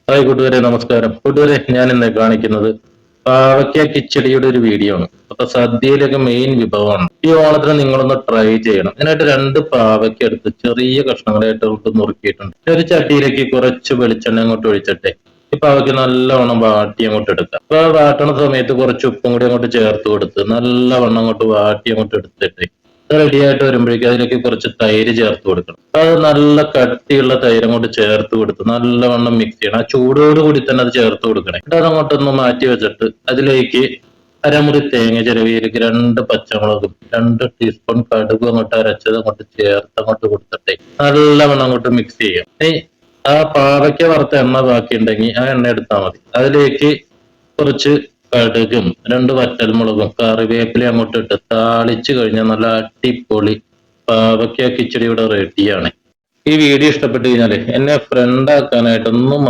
Hi കൂട്ടുകാരെ, നമസ്കാരം. കൂട്ടുകാരെ, ഞാൻ ഇന്ന് കാണിക്കുന്നത് പാവയ്ക്ക കിച്ചടിയുടെ ഒരു വീഡിയോ ആണ്. അപ്പൊ സദ്യയിലൊക്കെ മെയിൻ വിഭവമാണ്. ഈ ഓണത്തിന് നിങ്ങളൊന്ന് ട്രൈ ചെയ്യണം. ഇതിനായിട്ട് 2 പാവയ്ക്ക എടുത്ത് ചെറിയ കഷ്ണങ്ങളായിട്ട് നുറുക്കിയിട്ടുണ്ട്. ഒരു ചട്ടിയിലേക്ക് കുറച്ച് വെളിച്ചെണ്ണ അങ്ങോട്ട് ഒഴിച്ചിട്ടെ ഈ പാവയ്ക്ക നല്ലവണ്ണം വാട്ടി അങ്ങോട്ട് എടുക്കാം. അപ്പൊ വാട്ടണ സമയത്ത് കുറച്ച് ഉപ്പും കൂടി അങ്ങോട്ട് ചേർത്ത് കൊടുത്ത് നല്ലവണ്ണം അങ്ങോട്ട് വാട്ടി അങ്ങോട്ട് എടുത്തിട്ട് റെഡി ആയിട്ട് വരുമ്പോഴേക്കും അതിലേക്ക് കുറച്ച് തൈര് ചേർത്ത് കൊടുക്കണം. അപ്പൊ അത് നല്ല കട്ടിയുള്ള തൈര് അങ്ങോട്ട് ചേർത്ത് കൊടുത്ത് നല്ലവണ്ണം മിക്സ് ചെയ്യണം. ആ ചൂടോട് കൂടി തന്നെ അത് ചേർത്ത് കൊടുക്കണേ. എന്നിട്ട് അത് അങ്ങോട്ടൊന്ന് മാറ്റി വെച്ചിട്ട് അതിലേക്ക് അരമുറി തേങ്ങ ചിരവിയിലേക്ക് 2 പച്ചമുളകും 2 ടീസ്പൂൺ കടുകും അങ്ങോട്ട് അരച്ചത് അങ്ങോട്ട് ചേർത്ത് അങ്ങോട്ട് കൊടുത്തിട്ടേ നല്ലവണ്ണം അങ്ങോട്ട് മിക്സ് ചെയ്യാം. ആ പാവയ്ക്ക വറുത്ത എണ്ണ ബാക്കി ഉണ്ടെങ്കിൽ ആ എണ്ണ എടുത്താൽ മതി. അതിലേക്ക് കുറച്ച് കടുകും 2 വറ്റൽമുളകും കറിവേപ്പില അങ്ങോട്ട് ഇട്ട് താളിച്ച് കഴിഞ്ഞാൽ നല്ല അടിപൊളി പാവയ്ക്ക കിച്ചടി ഇവിടെ റെഡിയാണ്. ഈ വീഡിയോ ഇഷ്ടപ്പെട്ട് കഴിഞ്ഞാല് എന്നെ ഫ്രണ്ട് ആക്കാനായിട്ടൊന്നും